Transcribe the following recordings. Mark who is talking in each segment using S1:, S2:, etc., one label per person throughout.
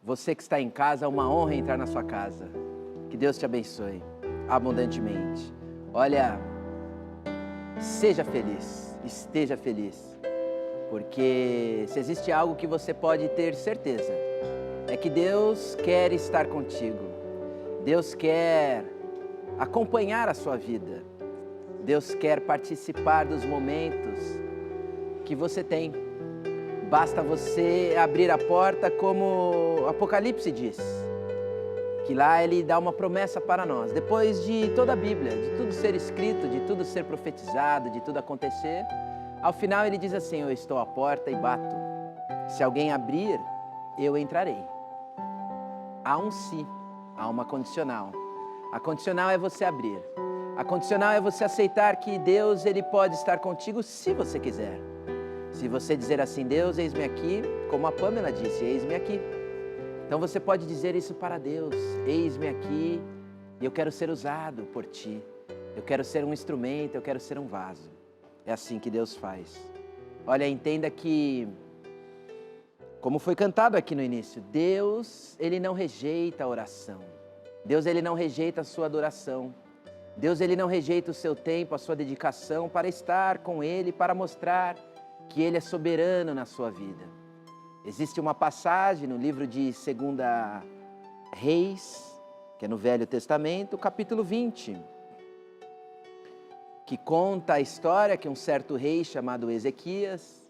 S1: Você que está em casa, é uma honra entrar na sua casa. Que Deus te abençoe abundantemente. Olha, seja feliz, esteja feliz. Porque se existe algo que você pode ter certeza, é que Deus quer estar contigo. Deus quer acompanhar a sua vida. Deus quer participar dos momentos que você tem. Basta você abrir a porta, como Apocalipse diz, que lá ele dá uma promessa para nós. Depois de toda a Bíblia, de tudo ser escrito, de tudo ser profetizado, de tudo acontecer, ao final ele diz assim: eu estou à porta e bato. Se alguém abrir, eu entrarei. Há um se, há uma condicional. A condicional é você abrir. A condicional é você aceitar que Deus ele pode estar contigo se você quiser. Se você dizer assim: Deus, eis-me aqui, como a Pamela disse, eis-me aqui. Então você pode dizer isso para Deus: eis-me aqui e eu quero ser usado por ti. Eu quero ser um instrumento, eu quero ser um vaso. É assim que Deus faz. Olha, entenda que, como foi cantado aqui no início, Deus, ele não rejeita a oração. Deus, ele não rejeita a sua adoração. Deus, ele não rejeita o seu tempo, a sua dedicação para estar com ele, para mostrar que ele é soberano na sua vida. Existe uma passagem no livro de 2 Reis, que é no Velho Testamento, capítulo 20, que conta a história que um certo rei chamado Ezequias,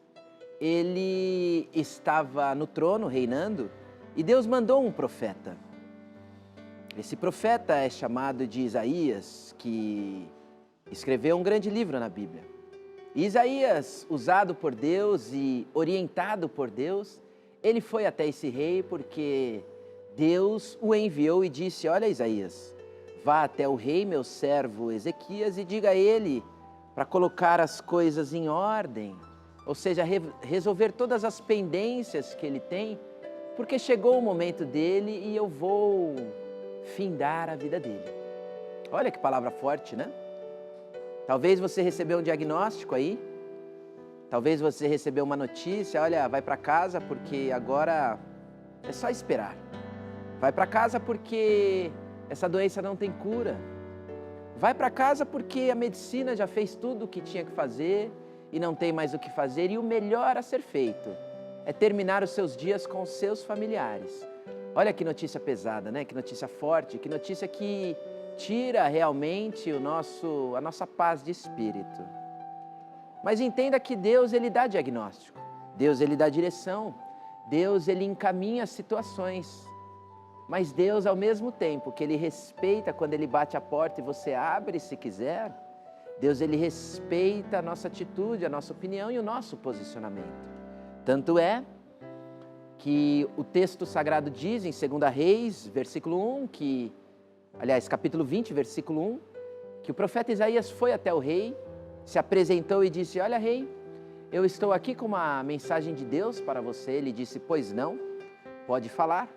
S1: ele estava no trono reinando e Deus mandou um profeta. Esse profeta é chamado de Isaías, que escreveu um grande livro na Bíblia. E Isaías, usado por Deus e orientado por Deus, ele foi até esse rei porque Deus o enviou e disse: olha, Isaías, vá até o rei, meu servo Ezequias, e diga a ele para colocar as coisas em ordem, ou seja, resolver todas as pendências que ele tem, porque chegou o momento dele e eu vou findar a vida dele. Olha que palavra forte, né? Talvez você recebeu um diagnóstico aí, talvez você recebeu uma notícia: olha, vai para casa porque agora é só esperar. Vai para casa porque essa doença não tem cura. Vai para casa porque a medicina já fez tudo o que tinha que fazer e não tem mais o que fazer. E o melhor a ser feito é terminar os seus dias com os seus familiares. Olha que notícia pesada, né? Que notícia forte, que notícia que tira realmente a nossa paz de espírito. Mas entenda que Deus, ele dá diagnóstico. Deus, ele dá direção. Deus, ele encaminha as situações. Mas Deus, ao mesmo tempo que ele respeita quando ele bate a porta e você abre se quiser, Deus, ele respeita a nossa atitude, a nossa opinião e o nosso posicionamento. Tanto é que o texto sagrado diz em 2 Reis, versículo 1, capítulo 20, versículo 1, que o profeta Isaías foi até o rei, se apresentou e disse: olha, rei, eu estou aqui com uma mensagem de Deus para você. Ele disse: pois não, pode falar.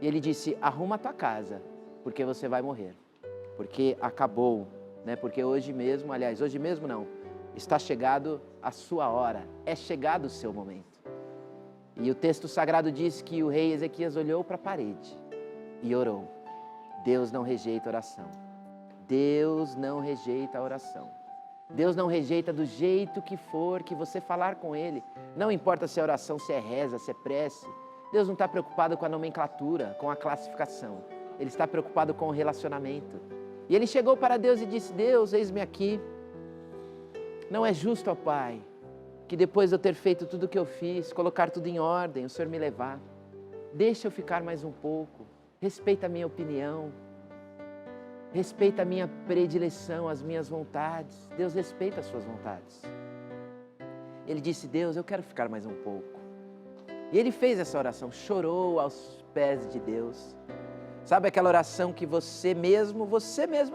S1: E ele disse: arruma a tua casa, porque você vai morrer. Porque acabou, né? Porque hoje mesmo não, está chegado a sua hora, é chegado o seu momento. E o texto sagrado diz que o rei Ezequias olhou para a parede e orou. Deus não rejeita a oração. Deus não rejeita a oração. Deus não rejeita do jeito que for que você falar com ele. Não importa se é oração, se é reza, se é prece. Deus não está preocupado com a nomenclatura, com a classificação. Ele está preocupado com o relacionamento. E ele chegou para Deus e disse: Deus, eis-me aqui. Não é justo, ó Pai, que depois de eu ter feito tudo o que eu fiz, colocar tudo em ordem, o Senhor me levar. Deixa eu ficar mais um pouco. Respeita a minha opinião. Respeita a minha predileção, as minhas vontades. Deus respeita as suas vontades. Ele disse: Deus, eu quero ficar mais um pouco. E ele fez essa oração, chorou aos pés de Deus. Sabe aquela oração que você mesmo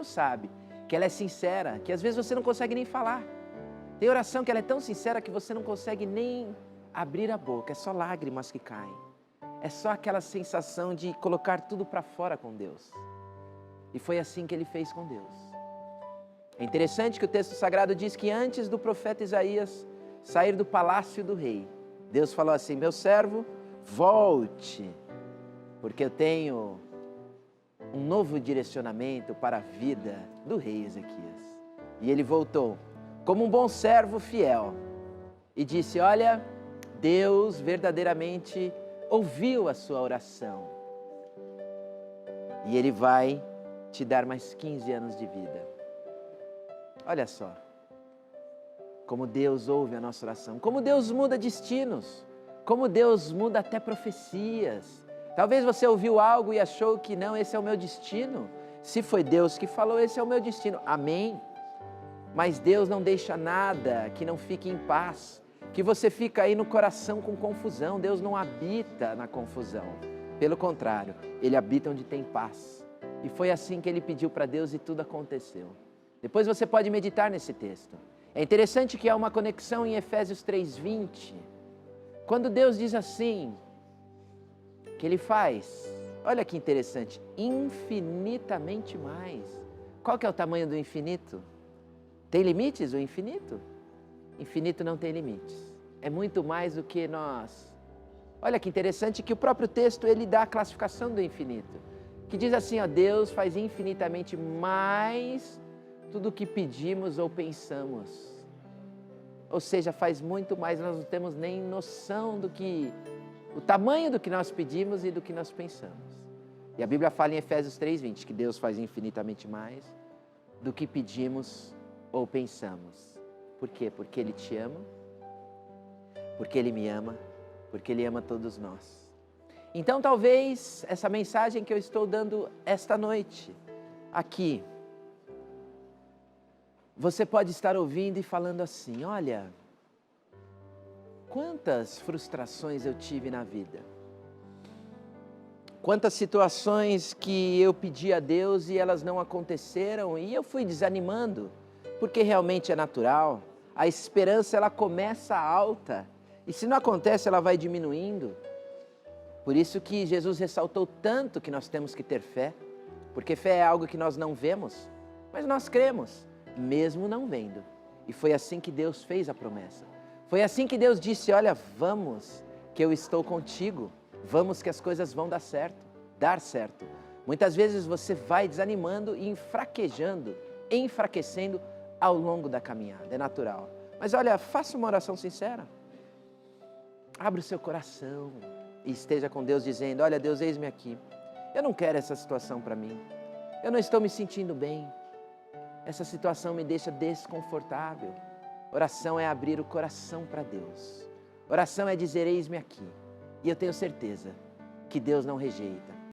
S1: sabe, que ela é sincera, que às vezes você não consegue nem falar. Tem oração que ela é tão sincera que você não consegue nem abrir a boca, é só lágrimas que caem. É só aquela sensação de colocar tudo para fora com Deus. E foi assim que ele fez com Deus. É interessante que o texto sagrado diz que antes do profeta Isaías sair do palácio do rei, Deus falou assim: meu servo, volte porque eu tenho um novo direcionamento para a vida do rei Ezequias. E ele voltou como um bom servo fiel e disse: olha, Deus verdadeiramente ouviu a sua oração e Ele vai te dar mais 15 anos de vida. Olha só, como Deus ouve a nossa oração, como Deus muda destinos, como Deus muda até profecias. Talvez você ouviu algo e achou que não, esse é o meu destino. Se foi Deus que falou, esse é o meu destino. Amém. Mas Deus não deixa nada que não fique em paz, que você fica aí no coração com confusão. Deus não habita na confusão. Pelo contrário, Ele habita onde tem paz. E foi assim que ele pediu para Deus e tudo aconteceu. Depois você pode meditar nesse texto. É interessante que há uma conexão em Efésios 3:20. Quando Deus diz assim, que Ele faz, olha que interessante, infinitamente mais. Qual que é o tamanho do infinito? Tem limites o infinito? Infinito não tem limites. É muito mais do que nós. Olha que interessante que o próprio texto ele dá a classificação do infinito. Que diz assim, ó, Deus faz infinitamente mais tudo o que pedimos ou pensamos. Ou seja, faz muito mais, nós não temos nem noção do que, o tamanho do que nós pedimos e do que nós pensamos. E a Bíblia fala em Efésios 3:20 que Deus faz infinitamente mais do que pedimos ou pensamos. Por quê? Porque Ele te ama, porque Ele me ama, porque Ele ama todos nós. Então talvez essa mensagem que eu estou dando esta noite, aqui, você pode estar ouvindo e falando assim, olha, quantas frustrações eu tive na vida. Quantas situações que eu pedi a Deus e elas não aconteceram e eu fui desanimando, porque realmente é natural. A esperança ela começa alta e se não acontece ela vai diminuindo. Por isso que Jesus ressaltou tanto que nós temos que ter fé, porque fé é algo que nós não vemos, mas nós cremos, mesmo não vendo. E foi assim que Deus fez a promessa. Foi assim que Deus disse, olha, vamos, que eu estou contigo. Vamos que as coisas vão dar certo. Muitas vezes você vai desanimando e enfraquecendo ao longo da caminhada, é natural. Mas olha, faça uma oração sincera. Abra o seu coração e esteja com Deus dizendo, olha Deus, eis-me aqui. Eu não quero essa situação para mim. Eu não estou me sentindo bem. Essa situação me deixa desconfortável. Oração é abrir o coração para Deus. Oração é dizer, eis-me aqui. E eu tenho certeza que Deus não rejeita.